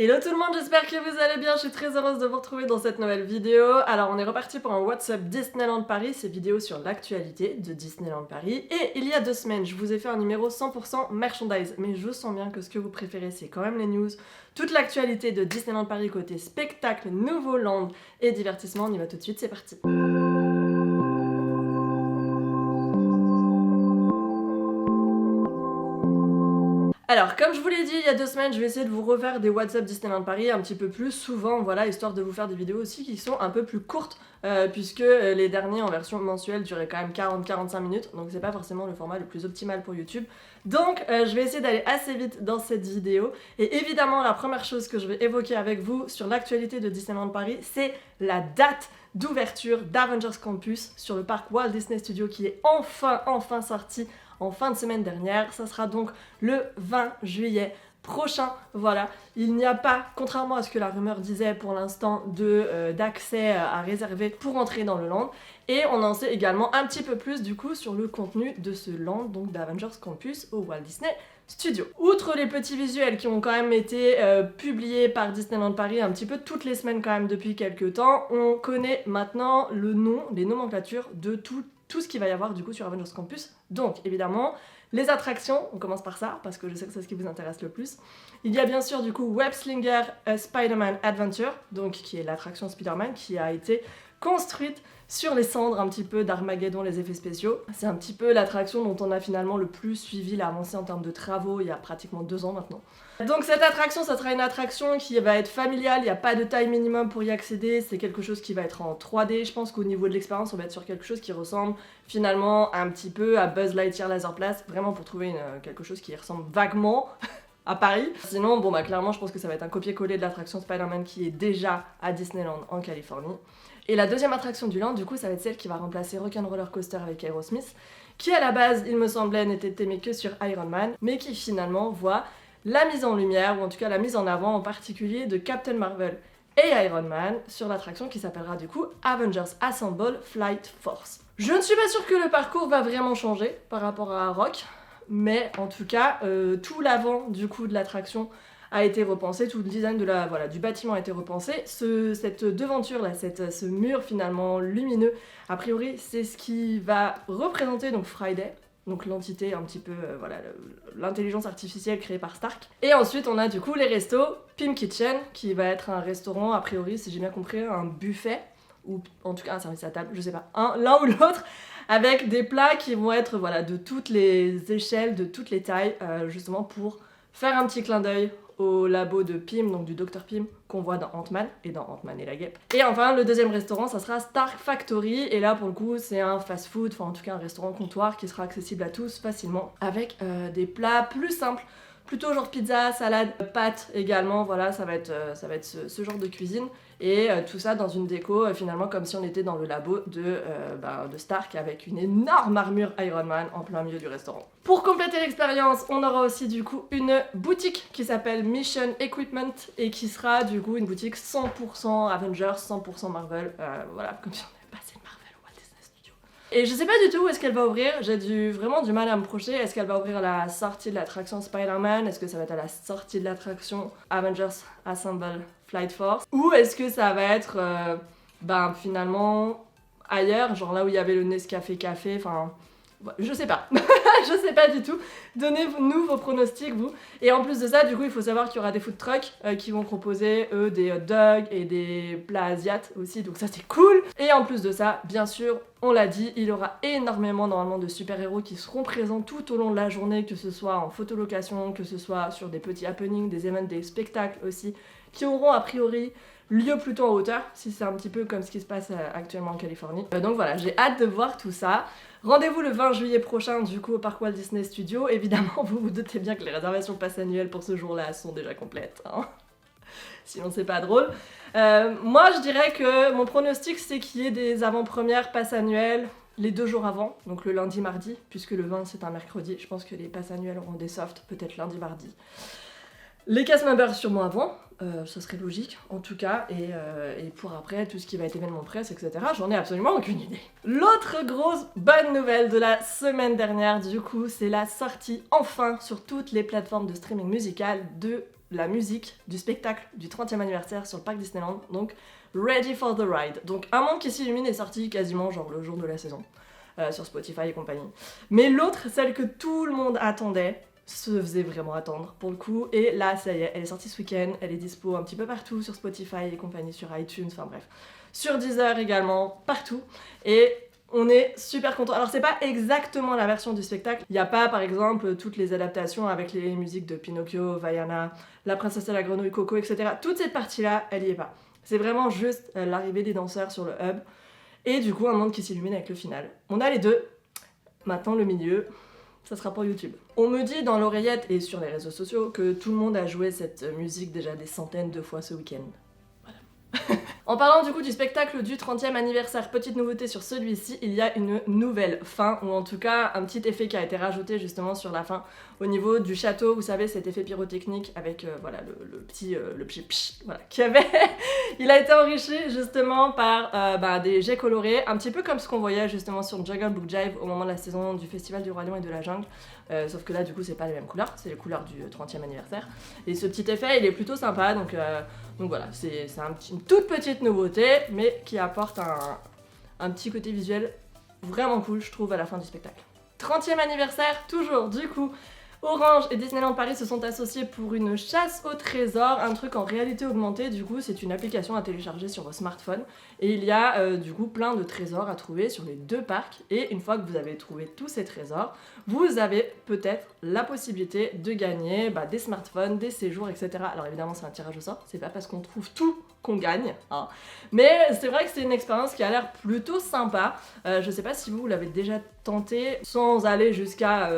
Hello tout le monde, j'espère que vous allez bien, je suis très heureuse de vous retrouver dans cette nouvelle vidéo. Alors on est reparti pour un What's Up Disneyland Paris, ces vidéos sur l'actualité de Disneyland Paris. Et il y a 2 semaines, je vous ai fait un numéro 100% merchandise, mais je sens bien que ce que vous préférez c'est quand même les news. Toute l'actualité de Disneyland Paris côté spectacle, nouveau land et divertissement, on y va tout de suite, c'est parti. Alors, comme je vous l'ai dit il y a 2 semaines, je vais essayer de vous refaire des What's Up Disneyland Paris un petit peu plus souvent, voilà, histoire de vous faire des vidéos aussi qui sont un peu plus courtes, puisque les derniers en version mensuelle duraient quand même 40-45 minutes, donc c'est pas forcément le format le plus optimal pour YouTube. Donc, je vais essayer d'aller assez vite dans cette vidéo, et évidemment, la première chose que je vais évoquer avec vous sur l'actualité de Disneyland Paris, c'est la date d'ouverture d'Avengers Campus sur le parc Walt Disney Studios qui est enfin sorti en fin de semaine dernière. Ça sera donc le 20 juillet prochain. Voilà, il n'y a pas, contrairement à ce que la rumeur disait pour l'instant, d'accès à réserver pour entrer dans le land. Et on en sait également un petit peu plus du coup sur le contenu de ce land, donc d'Avengers Campus au Walt Disney Studios. Outre les petits visuels qui ont quand même été publiés par Disneyland Paris un petit peu toutes les semaines quand même depuis quelques temps, on connaît maintenant le nom, les nomenclatures de tout ce qu'il va y avoir du coup sur Avengers Campus. Donc évidemment, les attractions, on commence par ça parce que je sais que c'est ce qui vous intéresse le plus. Il y a bien sûr du coup Web Slinger Spider-Man Adventure, donc qui est l'attraction Spider-Man qui a été construite sur les cendres un petit peu d'Armageddon, les effets spéciaux. C'est un petit peu l'attraction dont on a finalement le plus suivi l'avancée en termes de travaux il y a pratiquement 2 ans maintenant. Donc cette attraction, ça sera une attraction qui va être familiale, il n'y a pas de taille minimum pour y accéder, c'est quelque chose qui va être en 3D, je pense qu'au niveau de l'expérience, on va être sur quelque chose qui ressemble finalement un petit peu à Buzz Lightyear Laser Blast, vraiment pour trouver quelque chose qui ressemble vaguement à Paris. Sinon, bon bah clairement, je pense que ça va être un copier-coller de l'attraction Spider-Man qui est déjà à Disneyland en Californie. Et la deuxième attraction du land, du coup, ça va être celle qui va remplacer Rock'n'Roller Coaster avec Aerosmith, qui à la base, il me semblait, n'était aimé que sur Iron Man, mais qui finalement voit la mise en lumière, ou en tout cas la mise en avant en particulier de Captain Marvel et Iron Man sur l'attraction qui s'appellera du coup Avengers Assemble Flight Force. Je ne suis pas sûre que le parcours va vraiment changer par rapport à Rock, mais en tout cas, tout l'avant du coup de l'attraction a été repensé, tout le design du bâtiment a été repensé. Cette devanture là, ce mur finalement lumineux, a priori c'est ce qui va représenter donc Friday, donc l'entité un petit peu, l'intelligence artificielle créée par Stark. Et ensuite on a du coup les restos, Pym Kitchen, qui va être un restaurant, a priori si j'ai bien compris, un buffet, ou en tout cas un service à table, je sais pas, l'un ou l'autre, avec des plats qui vont être de toutes les échelles, de toutes les tailles, justement pour faire un petit clin d'œil au labo de Pym, donc du Dr Pym, qu'on voit dans Ant-Man et dans Ant-Man et la Guêpe. Et enfin, le deuxième restaurant, ça sera Stark Factory, et là pour le coup, c'est un fast-food, enfin en tout cas un restaurant comptoir qui sera accessible à tous facilement, avec des plats plus simples, plutôt genre pizza, salade, pâtes également, voilà, ça va être ce genre de cuisine. Et tout ça dans une déco finalement comme si on était dans le labo de Stark avec une énorme armure Iron Man en plein milieu du restaurant. Pour compléter l'expérience, on aura aussi du coup une boutique qui s'appelle Mission Equipment et qui sera du coup une boutique 100% Avengers, 100% Marvel, voilà, comme si on avait passé de Marvel au Walt Disney Studios. Et je sais pas du tout où est-ce qu'elle va ouvrir, j'ai vraiment du mal à me projeter. Est-ce qu'elle va ouvrir à la sortie de l'attraction Spider-Man? Est-ce que ça va être à la sortie de l'attraction Avengers Assemble Flight Force? Ou est-ce que ça va être finalement ailleurs, genre là où il y avait le Nescafé Café, enfin je sais pas. Je sais pas du tout. Donnez-nous vos pronostics, vous. Et en plus de ça, du coup, il faut savoir qu'il y aura des food trucks qui vont proposer, eux, des hot dogs et des plats asiates aussi, donc ça c'est cool. Et en plus de ça, bien sûr, on l'a dit, il y aura énormément normalement de super-héros qui seront présents tout au long de la journée, que ce soit en photolocation, que ce soit sur des petits happenings, des events, des spectacles aussi, qui auront a priori lieu plutôt en hauteur, si c'est un petit peu comme ce qui se passe actuellement en Californie. Donc voilà, j'ai hâte de voir tout ça. Rendez-vous le 20 juillet prochain du coup au parc Walt Disney Studios. Évidemment, vous vous doutez bien que les réservations pass annuelles pour ce jour-là sont déjà complètes, hein. Sinon c'est pas drôle. Moi je dirais que mon pronostic c'est qu'il y ait des avant-premières pass annuelles les 2 jours avant, donc le lundi mardi, puisque le 20 c'est un mercredi. Je pense que les pass annuelles auront des softs, peut-être lundi mardi. Les cast members sûrement avant, ça serait logique en tout cas, et pour après tout ce qui va être événement presse, etc. J'en ai absolument aucune idée. L'autre grosse bonne nouvelle de la semaine dernière du coup, c'est la sortie enfin sur toutes les plateformes de streaming musical de la musique du spectacle du 30e anniversaire sur le parc Disneyland, donc Ready for the Ride. Donc Un monde qui s'illumine est sorti quasiment genre le jour de la saison, sur Spotify et compagnie. Mais l'autre, celle que tout le monde attendait, se faisait vraiment attendre pour le coup, et là ça y est, elle est sortie ce week-end, elle est dispo un petit peu partout sur Spotify et compagnie, sur iTunes, enfin bref, sur Deezer également, partout, et on est super content. Alors c'est pas exactement la version du spectacle, il n'y a pas par exemple toutes les adaptations avec les musiques de Pinocchio, Vaiana, La princesse et la grenouille, Coco, etc. Toute cette partie-là, elle y est pas. C'est vraiment juste l'arrivée des danseurs sur le hub, et du coup un monde qui s'illumine avec le final. On a les deux, maintenant le milieu, ça sera pour YouTube. On me dit dans l'oreillette et sur les réseaux sociaux que tout le monde a joué cette musique déjà des centaines de fois ce week-end. Voilà. En parlant du coup du spectacle du 30e anniversaire, petite nouveauté sur celui-ci, il y a une nouvelle fin, ou en tout cas un petit effet qui a été rajouté justement sur la fin, au niveau du château, vous savez cet effet pyrotechnique avec voilà, le petit psh, voilà, qui avait... Il a été enrichi justement par des jets colorés, un petit peu comme ce qu'on voyait justement sur Jungle Book Jive au moment de la saison du Festival du Roi Lion et de la Jungle, sauf que là du coup c'est pas les mêmes couleurs, c'est les couleurs du 30e anniversaire, et ce petit effet il est plutôt sympa, donc voilà, c'est une toute petite nouveauté, mais qui apporte un petit côté visuel vraiment cool, je trouve, à la fin du spectacle. 30e anniversaire, toujours, du coup, Orange et Disneyland Paris se sont associés pour une chasse au trésor, un truc en réalité augmentée, du coup c'est une application à télécharger sur vos smartphones, et il y a du coup plein de trésors à trouver sur les deux parcs, et une fois que vous avez trouvé tous ces trésors, vous avez peut-être la possibilité de gagner des smartphones, des séjours, etc. Alors évidemment c'est un tirage au sort, c'est pas parce qu'on trouve tout qu'on gagne, hein. Mais c'est vrai que c'est une expérience qui a l'air plutôt sympa. Je sais pas si vous l'avez déjà tenté, sans aller jusqu'à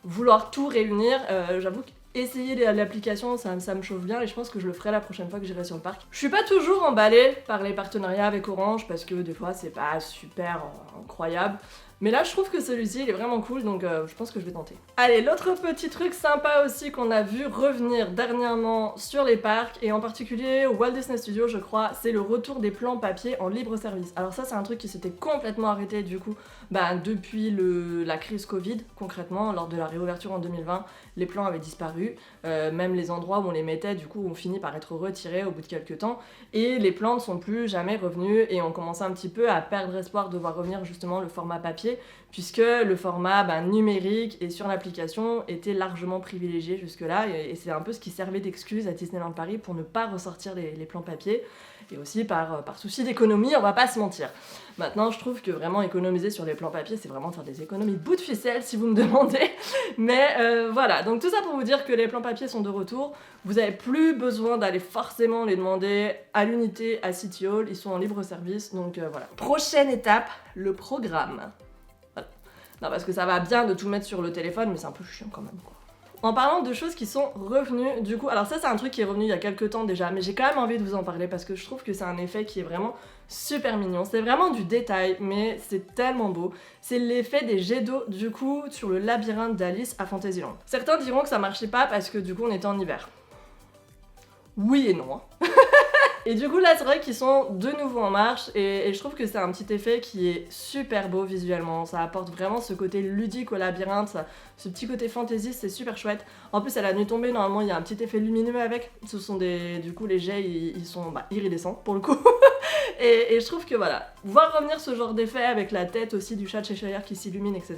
vouloir tout réunir, j'avoue qu'essayer l'application ça me chauffe bien, et je pense que je le ferai la prochaine fois que j'irai sur le parc. Je suis pas toujours emballée par les partenariats avec Orange parce que des fois c'est pas super incroyable, mais là je trouve que celui-ci il est vraiment cool, donc je pense que je vais tenter. Allez, l'autre petit truc sympa aussi qu'on a vu revenir dernièrement sur les parcs, et en particulier au Walt Disney Studios je crois, c'est le retour des plans papier en libre service. Alors ça c'est un truc qui s'était complètement arrêté du coup depuis la crise Covid, concrètement, lors de la réouverture en 2020, les plans avaient disparu, même les endroits où on les mettait du coup ont fini par être retirés au bout de quelques temps, et les plans ne sont plus jamais revenus, et on commençait un petit peu à perdre espoir de voir revenir justement le format papier, puisque le format numérique et sur l'application était largement privilégié jusque-là, et c'est un peu ce qui servait d'excuse à Disneyland Paris pour ne pas ressortir les plans papier, et aussi par souci d'économie, on va pas se mentir. Maintenant je trouve que vraiment économiser sur les plans papier c'est vraiment faire des économies de bout de ficelle si vous me demandez, mais voilà, donc tout ça pour vous dire que les plans papier sont de retour, vous avez plus besoin d'aller forcément les demander à l'unité, à City Hall, ils sont en libre service, donc voilà. Prochaine étape, le programme. Voilà. Non, parce que ça va bien de tout mettre sur le téléphone, mais c'est un peu chiant quand même, quoi. En parlant de choses qui sont revenues, du coup, alors ça c'est un truc qui est revenu il y a quelques temps déjà, mais j'ai quand même envie de vous en parler parce que je trouve que c'est un effet qui est vraiment super mignon. C'est vraiment du détail, mais c'est tellement beau. C'est l'effet des jets d'eau, du coup, sur le labyrinthe d'Alice à Fantasyland. Certains diront que ça marchait pas parce que du coup on était en hiver. Oui et non. Et du coup là c'est vrai qu'ils sont de nouveau en marche, et je trouve que c'est un petit effet qui est super beau visuellement, ça apporte vraiment ce côté ludique au labyrinthe, ce petit côté fantasy, c'est super chouette. En plus à la nuit tombée normalement il y a un petit effet lumineux avec, ce sont du coup les jets ils sont iridescents pour le coup. et je trouve que voilà, voir revenir ce genre d'effet avec la tête aussi du chat de Cheshire qui s'illumine, etc.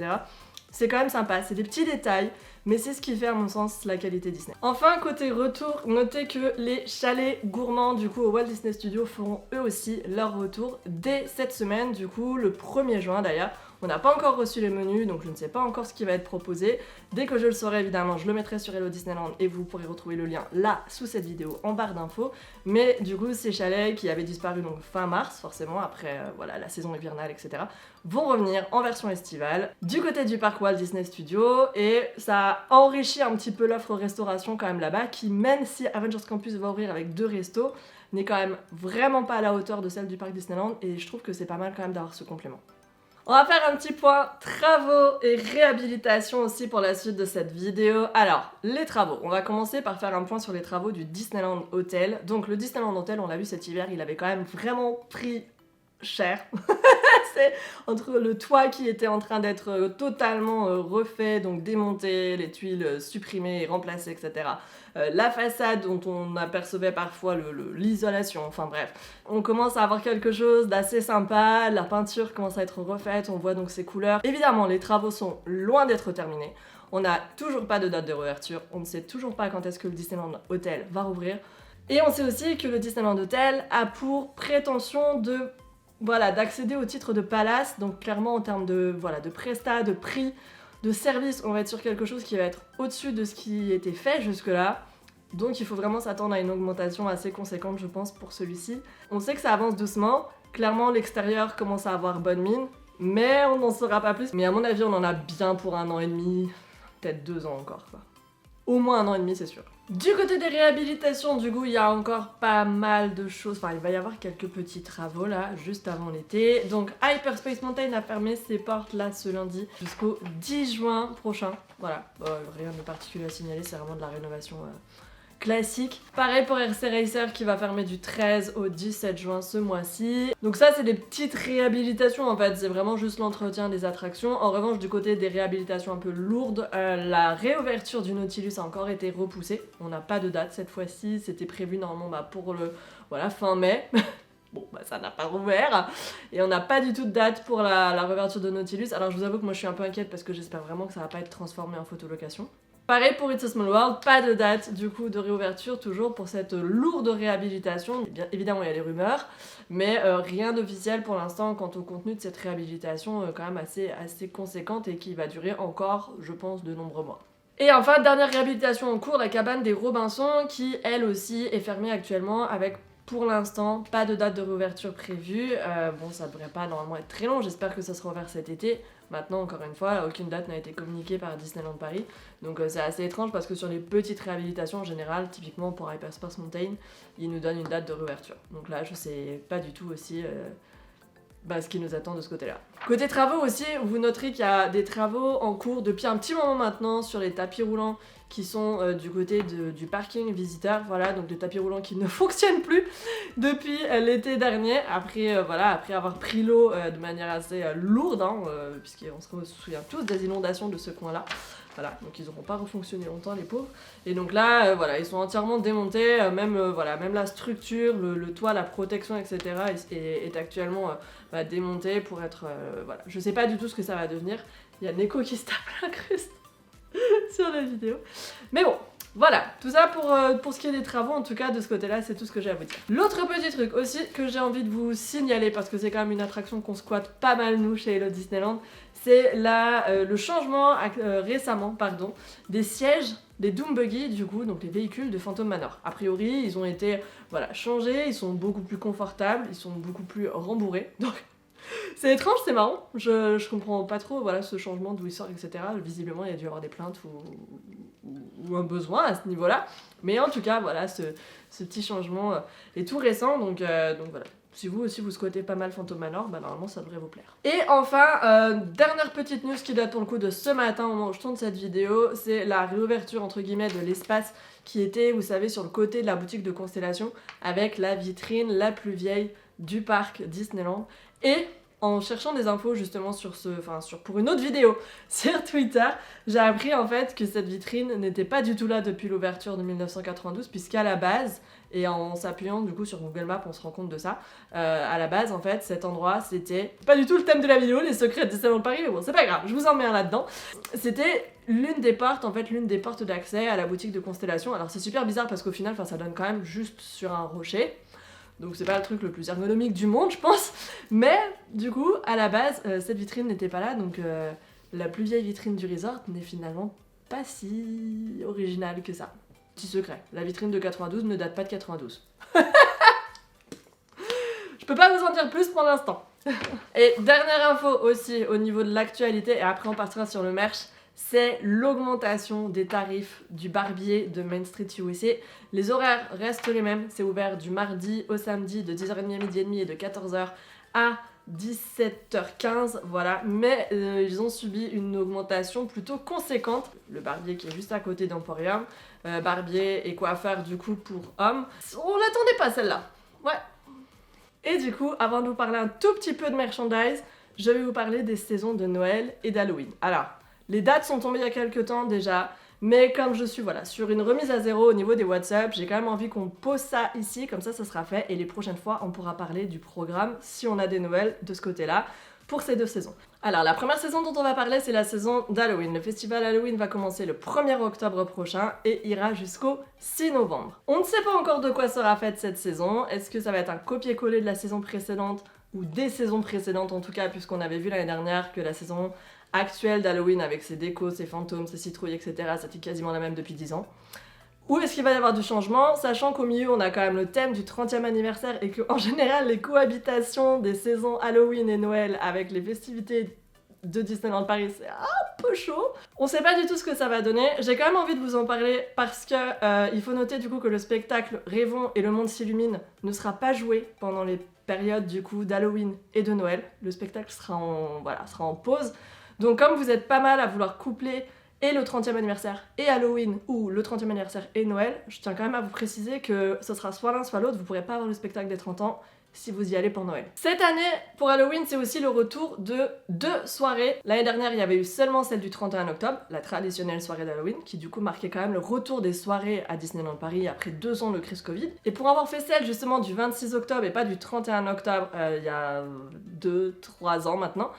C'est quand même sympa, c'est des petits détails, mais c'est ce qui fait à mon sens la qualité Disney. Enfin, côté retour, notez que les chalets gourmands du coup au Walt Disney Studios feront eux aussi leur retour dès cette semaine, du coup le 1er juin d'ailleurs. On n'a pas encore reçu les menus, donc je ne sais pas encore ce qui va être proposé. Dès que je le saurai, évidemment, je le mettrai sur Hello Disneyland et vous pourrez retrouver le lien là, sous cette vidéo, en barre d'infos. Mais du coup, ces chalets qui avaient disparu donc fin mars, forcément, après voilà, la saison hivernale, etc., vont revenir en version estivale du côté du parc Walt Disney Studios, et ça enrichit un petit peu l'offre restauration quand même là-bas, qui même si Avengers Campus va ouvrir avec 2 restos, n'est quand même vraiment pas à la hauteur de celle du parc Disneyland, et je trouve que c'est pas mal quand même d'avoir ce complément. On va faire un petit point travaux et réhabilitation aussi pour la suite de cette vidéo. Alors, les travaux. On va commencer par faire un point sur les travaux du Disneyland Hotel. Donc le Disneyland Hotel, on l'a vu cet hiver, il avait quand même vraiment pris cher. C'est entre le toit qui était en train d'être totalement refait, donc démonté, les tuiles supprimées et remplacées, etc. La façade dont on apercevait parfois l'isolation, enfin bref. On commence à avoir quelque chose d'assez sympa, la peinture commence à être refaite, on voit donc ses couleurs. Évidemment, les travaux sont loin d'être terminés. On n'a toujours pas de date de réouverture, on ne sait toujours pas quand est-ce que le Disneyland Hotel va rouvrir. Et on sait aussi que le Disneyland Hotel a pour prétention d'accéder au titre de palace, donc clairement en termes de prestat, de prix, de service, on va être sur quelque chose qui va être au-dessus de ce qui était fait jusque-là. Donc il faut vraiment s'attendre à une augmentation assez conséquente, je pense, pour celui-ci. On sait que ça avance doucement, clairement l'extérieur commence à avoir bonne mine, mais on n'en saura pas plus. Mais à mon avis, on en a bien pour 1 an et demi, peut-être 2 ans encore, quoi. Au moins 1 an et demi, c'est sûr. Du côté des réhabilitations, du coup, il y a encore pas mal de choses. Enfin, il va y avoir quelques petits travaux là, juste avant l'été. Donc, Hyperspace Mountain a fermé ses portes là ce lundi jusqu'au 10 juin prochain. Voilà, rien de particulier à signaler, c'est vraiment de la rénovation classique. Pareil pour RC Racer qui va fermer du 13 au 17 juin ce mois-ci. Donc ça c'est des petites réhabilitations en fait, c'est vraiment juste l'entretien des attractions. En revanche du côté des réhabilitations un peu lourdes, la réouverture du Nautilus a encore été repoussée. On n'a pas de date cette fois-ci, c'était prévu normalement pour fin mai. Bon, ça n'a pas rouvert. Et on n'a pas du tout de date pour la réouverture de Nautilus. Alors je vous avoue que moi je suis un peu inquiète parce que j'espère vraiment que ça va pas être transformé en photolocation. Pareil pour It's a Small World, pas de date du coup de réouverture toujours pour cette lourde réhabilitation. Bien évidemment il y a des rumeurs, mais rien d'officiel pour l'instant quant au contenu de cette réhabilitation quand même assez conséquente et qui va durer encore, je pense, de nombreux mois. Et enfin, dernière réhabilitation en cours, la cabane des Robinson qui elle aussi est fermée actuellement avec pour l'instant pas de date de réouverture prévue. Bon, ça devrait pas normalement être très long, j'espère que ça sera ouvert cet été. Maintenant, encore une fois, aucune date n'a été communiquée par Disneyland Paris. Donc c'est assez étrange parce que sur les petites réhabilitations en général, typiquement pour Hyperspace Mountain, ils nous donnent une date de réouverture. Donc là, je sais pas du tout aussi ce qui nous attend de ce côté-là. Côté travaux aussi, vous noterez qu'il y a des travaux en cours depuis un petit moment maintenant sur les tapis roulants qui sont du côté du parking visiteur, voilà, donc des tapis roulants qui ne fonctionnent plus depuis l'été dernier, après avoir pris l'eau de manière assez lourde, puisqu'on se souvient tous des inondations de ce coin-là. Voilà, donc ils n'auront pas refonctionné longtemps les pauvres. Et donc là, ils sont entièrement démontés, même la structure, le toit, la protection, etc. est actuellement démontée pour être... Je sais pas du tout ce que ça va devenir. Il y a Neko qui se tape l'incruste sur la vidéo. Mais bon, voilà, tout ça pour ce qui est des travaux, en tout cas de ce côté-là, c'est tout ce que j'ai à vous dire. L'autre petit truc aussi que j'ai envie de vous signaler, parce que c'est quand même une attraction qu'on squatte pas mal nous chez Hello Disneyland, c'est le changement récemment des sièges des Doom Buggy, du coup, donc les véhicules de Phantom Manor. A priori, ils ont été changés, ils sont beaucoup plus confortables, ils sont beaucoup plus rembourrés, donc c'est étrange, c'est marrant, je comprends pas trop ce changement d'où il sort, etc. Visiblement, il y a dû y avoir des plaintes ou un besoin à ce niveau-là, mais en tout cas, ce petit changement est tout récent, donc voilà. Si vous aussi vous squattez pas mal Phantom Manor, normalement ça devrait vous plaire. Et enfin, dernière petite news qui date pour le coup de ce matin au moment où je tourne cette vidéo, c'est la réouverture entre guillemets de l'espace qui était, vous savez, sur le côté de la boutique de Constellation, avec la vitrine la plus vieille du parc Disneyland. Et en cherchant des infos justement pour une autre vidéo sur Twitter, j'ai appris en fait que cette vitrine n'était pas du tout là depuis l'ouverture de 1992, puisqu'à la base, et en s'appuyant du coup sur Google Maps on se rend compte de ça, à la base en fait cet endroit c'était pas du tout le thème de la vidéo, les secrets de Disneyland Paris, mais bon c'est pas grave, je vous en mets un là-dedans. C'était l'une des portes d'accès à la boutique de Constellation. Alors c'est super bizarre parce qu'au final ça donne quand même juste sur un rocher. Donc c'est pas le truc le plus ergonomique du monde, je pense. Mais du coup, à la base, cette vitrine n'était pas là. Donc la plus vieille vitrine du resort n'est finalement pas si originale que ça. Petit secret, la vitrine de 92 ne date pas de 92. Je peux pas vous en dire plus pour l'instant. Et dernière info aussi au niveau de l'actualité, et après on partira sur le merch, c'est l'augmentation des tarifs du barbier de Main Street USA. Les horaires restent les mêmes, c'est ouvert du mardi au samedi de 10h30 à midi et demi et de 14h à 17h15, voilà, mais ils ont subi une augmentation plutôt conséquente. Le barbier qui est juste à côté d'Emporium, barbier et coiffeur du coup pour hommes. On l'attendait pas celle-là, ouais. Et du coup, avant de vous parler un tout petit peu de merchandise, je vais vous parler des saisons de Noël et d'Halloween. Alors, les dates sont tombées il y a quelques temps déjà, mais comme je suis sur une remise à zéro au niveau des WhatsApp, j'ai quand même envie qu'on pose ça ici, comme ça sera fait, et les prochaines fois on pourra parler du programme si on a des nouvelles de ce côté-là pour ces 2 saisons. Alors la première saison dont on va parler, c'est la saison d'Halloween. Le festival Halloween va commencer le 1er octobre prochain et ira jusqu'au 6 novembre. On ne sait pas encore de quoi sera faite cette saison. Est-ce que ça va être un copier-coller de la saison précédente ou des saisons précédentes en tout cas, puisqu'on avait vu l'année dernière que la saison actuelle d'Halloween avec ses décos, ses fantômes, ses citrouilles, etc. c'était quasiment la même depuis 10 ans. Ou est-ce qu'il va y avoir du changement, sachant qu'au milieu on a quand même le thème du 30e anniversaire et qu'en général les cohabitations des saisons Halloween et Noël avec les festivités de Disneyland Paris c'est un peu chaud. On sait pas du tout ce que ça va donner, j'ai quand même envie de vous en parler parce que il faut noter du coup que le spectacle Rêvons et le monde s'illumine ne sera pas joué pendant les périodes du coup d'Halloween et de Noël. Le spectacle sera en pause. Donc comme vous êtes pas mal à vouloir coupler et le 30e anniversaire et Halloween ou le 30e anniversaire et Noël, je tiens quand même à vous préciser que ce sera soit l'un soit l'autre, vous pourrez pas avoir le spectacle des 30 ans si vous y allez pour Noël. Cette année, pour Halloween, c'est aussi le retour de 2 soirées. L'année dernière, il y avait eu seulement celle du 31 octobre, la traditionnelle soirée d'Halloween, qui du coup marquait quand même le retour des soirées à Disneyland Paris après 2 ans de crise Covid. Et pour avoir fait celle justement du 26 octobre et pas du 31 octobre, il y a 2-3 ans maintenant,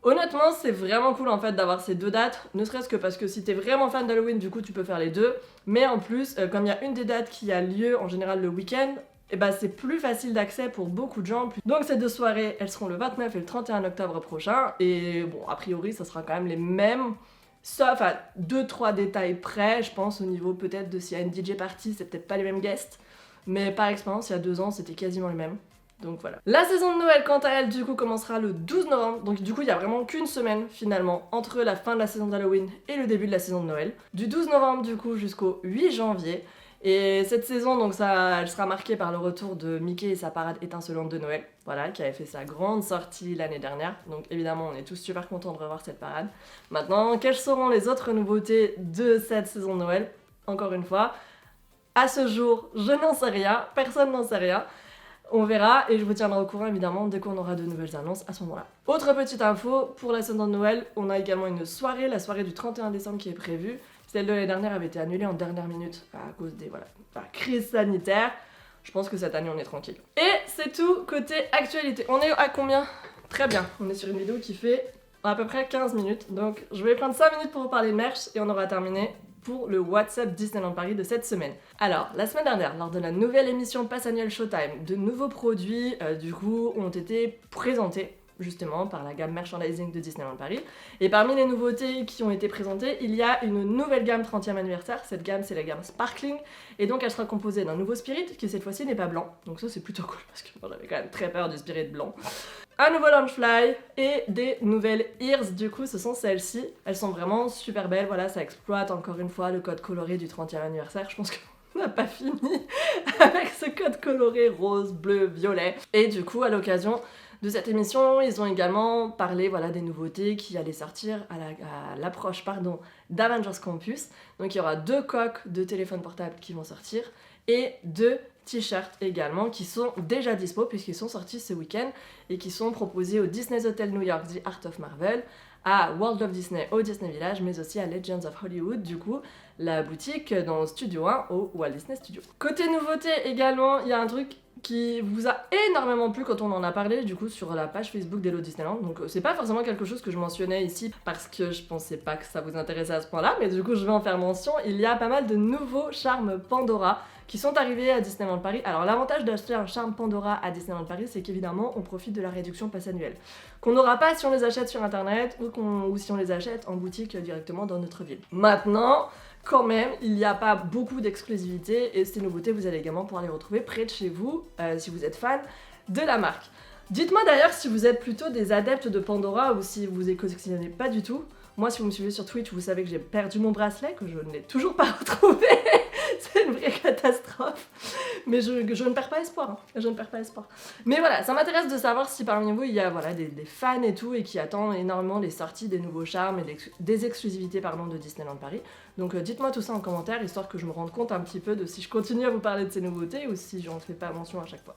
honnêtement, c'est vraiment cool en fait d'avoir ces 2 dates, ne serait-ce que parce que si t'es vraiment fan d'Halloween, du coup tu peux faire les 2, mais en plus, comme il y a une des dates qui a lieu en général le week-end, et bah c'est plus facile d'accès pour beaucoup de gens. Donc ces 2 soirées, elles seront le 29 et le 31 octobre prochain, et bon, a priori, ça sera quand même les mêmes, sauf à 2-3 détails près, je pense, au niveau peut-être de s'il y a une DJ party, c'est peut-être pas les mêmes guests, mais par expérience, il y a 2 ans, c'était quasiment les mêmes. Donc voilà. La saison de Noël, quant à elle, du coup, commencera le 12 novembre. Donc du coup, il y a vraiment qu'une semaine, finalement, entre la fin de la saison d'Halloween et le début de la saison de Noël. Du 12 novembre, du coup, jusqu'au 8 janvier. Et cette saison, donc elle sera marquée par le retour de Mickey et sa parade étincelante de Noël. Voilà, qui avait fait sa grande sortie l'année dernière. Donc évidemment, on est tous super contents de revoir cette parade. Maintenant, quelles seront les autres nouveautés de cette saison de Noël? Encore une fois, à ce jour, je n'en sais rien. Personne n'en sait rien. On verra et je vous tiendrai au courant évidemment dès qu'on aura de nouvelles annonces à ce moment-là. Autre petite info, pour la saison de Noël, on a également une soirée, la soirée du 31 décembre qui est prévue. Celle de l'année dernière avait été annulée en dernière minute à cause des crise sanitaire. Je pense que cette année on est tranquille. Et c'est tout côté actualité. On est à combien? Très bien, on est sur une vidéo qui fait à peu près 15 minutes. Donc je vais prendre 5 minutes pour vous parler de merch et on aura terminé pour le WhatsApp Disneyland Paris de cette semaine. Alors, la semaine dernière, lors de la nouvelle émission Pass Annuel Showtime, de nouveaux produits, du coup, ont été présentés justement par la gamme merchandising de Disneyland Paris. Et parmi les nouveautés qui ont été présentées, il y a une nouvelle gamme 30e anniversaire. Cette gamme, c'est la gamme Sparkling. Et donc, elle sera composée d'un nouveau Spirit, qui cette fois-ci n'est pas blanc. Donc ça, c'est plutôt cool, parce que moi, j'avais quand même très peur du Spirit blanc. Un nouveau Loungefly et des nouvelles ears, du coup ce sont celles-ci. Elles sont vraiment super belles, voilà, ça exploite encore une fois le code coloré du 30e anniversaire. Je pense qu'on n'a pas fini avec ce code coloré rose, bleu, violet. Et du coup, à l'occasion de cette émission, ils ont également parlé des nouveautés qui allaient sortir à l'approche d'Avengers Campus. Donc il y aura 2 coques de téléphone portable qui vont sortir et 2 t-shirts également qui sont déjà dispo puisqu'ils sont sortis ce week-end et qui sont proposés au Disney's Hotel New York The Art of Marvel, à World of Disney au Disney Village, mais aussi à Legends of Hollywood, du coup la boutique dans Studio 1 au Walt Disney Studio. Côté nouveauté également, il y a un truc qui vous a énormément plu quand on en a parlé du coup sur la page Facebook d'Hello Disneyland. Donc c'est pas forcément quelque chose que je mentionnais ici parce que je pensais pas que ça vous intéressait à ce point-là, mais du coup je vais en faire mention. Il y a pas mal de nouveaux charmes Pandora qui sont arrivés à Disneyland Paris. Alors l'avantage d'acheter un charme Pandora à Disneyland Paris, c'est qu'évidemment on profite de la réduction pass annuelle qu'on n'aura pas si on les achète sur internet ou si on les achète en boutique directement dans notre ville. Maintenant, quand même, il n'y a pas beaucoup d'exclusivité et ces nouveautés, vous allez également pouvoir les retrouver près de chez vous si vous êtes fan de la marque. Dites-moi d'ailleurs si vous êtes plutôt des adeptes de Pandora ou si vous les collectionnez pas du tout. Moi, si vous me suivez sur Twitch, vous savez que j'ai perdu mon bracelet, que je ne l'ai toujours pas retrouvé. C'est une vraie catastrophe. Mais je ne perds pas espoir. Hein. Je ne perds pas espoir. Mais voilà, ça m'intéresse de savoir si parmi vous, il y a des fans et tout, et qui attendent énormément les sorties des nouveaux charmes et des exclusivités de Disneyland Paris. Donc dites-moi tout ça en commentaire, histoire que je me rende compte un petit peu de si je continue à vous parler de ces nouveautés ou si j'en fais pas mention à chaque fois.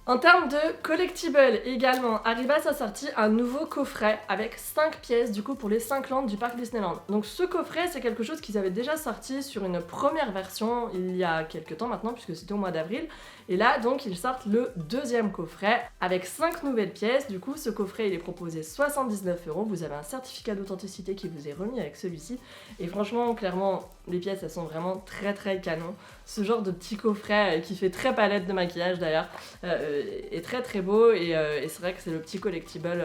En termes de collectibles également, Arribas a sorti un nouveau coffret avec 5 pièces du coup pour les 5 landes du parc Disneyland. Donc ce coffret c'est quelque chose qu'ils avaient déjà sorti sur une première version il y a quelques temps maintenant puisque c'était au mois d'avril. Et là donc ils sortent le deuxième coffret avec 5 nouvelles pièces. Du coup ce coffret il est proposé 79 €. Vous avez un certificat d'authenticité qui vous est remis avec celui-ci. Et franchement clairement les pièces elles sont vraiment très canon. Ce genre de petit coffret qui fait très palette de maquillage d'ailleurs. Est très beau et c'est vrai que c'est le petit collectible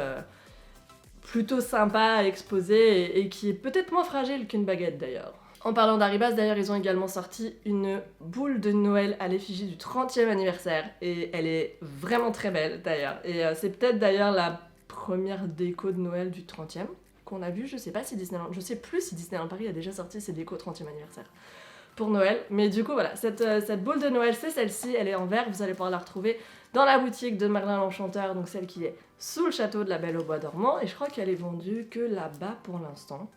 plutôt sympa à exposer et qui est peut-être moins fragile qu'une baguette d'ailleurs. En parlant d'Arribas, d'ailleurs, ils ont également sorti une boule de Noël à l'effigie du 30e anniversaire et elle est vraiment très belle d'ailleurs. Et c'est peut-être d'ailleurs la première déco de Noël du 30e qu'on a vue. Je sais plus si Disneyland Paris a déjà sorti ses décos 30e anniversaire pour Noël. Mais du coup, voilà, cette boule de Noël, c'est celle-ci, elle est en verre, vous allez pouvoir la retrouver dans la boutique de Merlin l'Enchanteur, donc celle qui est sous le château de la Belle au Bois dormant, et je crois qu'elle est vendue que là-bas pour l'instant.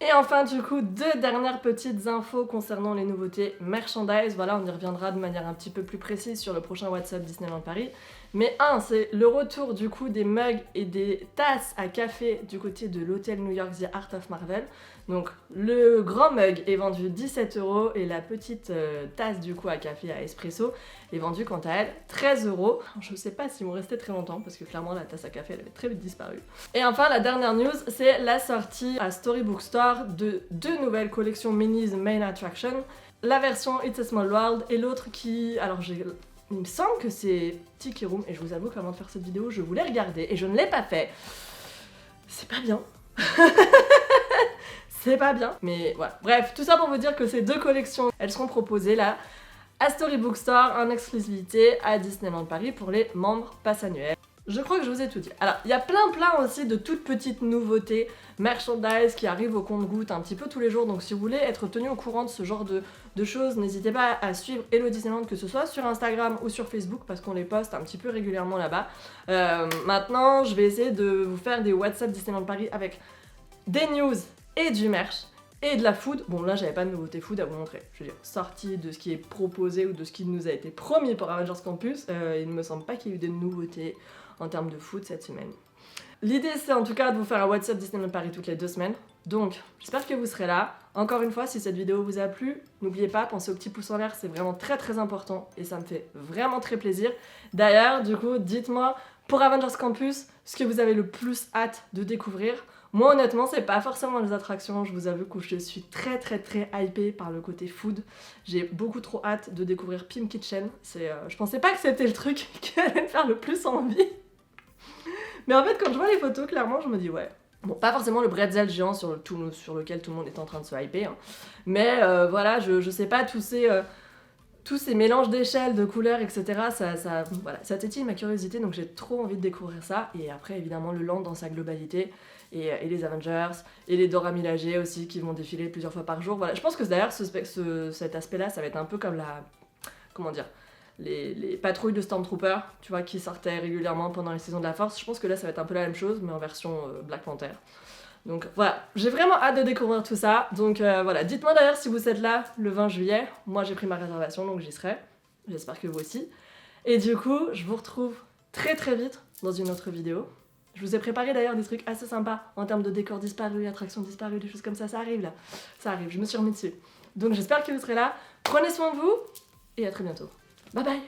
Et enfin, du coup, 2 dernières petites infos concernant les nouveautés merchandise. Voilà, on y reviendra de manière un petit peu plus précise sur le prochain WhatsApp Disneyland Paris. Mais c'est le retour du coup des mugs et des tasses à café du côté de l'hôtel New York The Art of Marvel. Donc le grand mug est vendu 17 € et la petite tasse du coup à café à espresso est vendue quant à elle 13 €. Je sais pas s'ils vont rester très longtemps parce que clairement la tasse à café elle avait très vite disparu. Et enfin la dernière news c'est la sortie à Storybook Store de 2 nouvelles collections Minnie's Main Attraction. La version It's a Small World et l'autre qui... Alors il me semble que c'est Tiki Room et je vous avoue qu'avant de faire cette vidéo je voulais regarder et je ne l'ai pas fait. C'est pas bien. C'est pas bien, mais voilà. Bref, tout ça pour vous dire que ces 2 collections, elles seront proposées là à Storybook Store en exclusivité à Disneyland Paris pour les membres pass annuels. Je crois que je vous ai tout dit. Alors, il y a plein aussi de toutes petites nouveautés merchandise qui arrivent au compte-gouttes un petit peu tous les jours. Donc si vous voulez être tenu au courant de ce genre de choses, n'hésitez pas à suivre Hello Disneyland, que ce soit sur Instagram ou sur Facebook, parce qu'on les poste un petit peu régulièrement là-bas. Maintenant, je vais essayer de vous faire des WhatsApp Disneyland Paris avec des news et du merch et de la food. Bon là j'avais pas de nouveauté food à vous montrer, je veux dire, sortie de ce qui est proposé ou de ce qui nous a été promis pour Avengers Campus, il ne me semble pas qu'il y ait eu de nouveautés en termes de food cette semaine. L'idée c'est en tout cas de vous faire un WhatsApp Disneyland Paris toutes les 2 semaines, donc j'espère que vous serez là. Encore une fois, si cette vidéo vous a plu, n'oubliez pas, pensez au petit pouce en l'air, c'est vraiment très important et ça me fait vraiment très plaisir. D'ailleurs, du coup, dites-moi pour Avengers Campus ce que vous avez le plus hâte de découvrir. Moi honnêtement c'est pas forcément les attractions, je vous avoue que je suis très hypée par le côté food. J'ai beaucoup trop hâte de découvrir Pim Kitchen, je pensais pas que c'était le truc qui allait me faire le plus envie. Mais en fait quand je vois les photos clairement je me dis ouais. Bon pas forcément le bretzel géant sur lequel tout le monde est en train de se hyper, hein. Mais voilà je sais pas tous ces mélanges d'échelles, de couleurs, etc. Voilà, ça tétille ma curiosité, donc j'ai trop envie de découvrir ça. Et après, évidemment, le land dans sa globalité, et les Avengers, et les Dora Milaje aussi, qui vont défiler plusieurs fois par jour. Voilà, je pense que d'ailleurs, cet aspect-là, ça va être un peu comme comment dire, les patrouilles de Stormtroopers, tu vois, qui sortaient régulièrement pendant les saisons de la Force. Je pense que là, ça va être un peu la même chose, mais en version Black Panther. Donc voilà, j'ai vraiment hâte de découvrir tout ça. Donc voilà, dites-moi d'ailleurs si vous êtes là le 20 juillet. Moi j'ai pris ma réservation donc j'y serai. J'espère que vous aussi. Et du coup, je vous retrouve très vite dans une autre vidéo. Je vous ai préparé d'ailleurs des trucs assez sympas en termes de décors disparus, attractions disparues, des choses comme ça. Ça arrive là. Ça arrive, je me suis remis dessus. Donc j'espère que vous serez là. Prenez soin de vous et à très bientôt. Bye bye!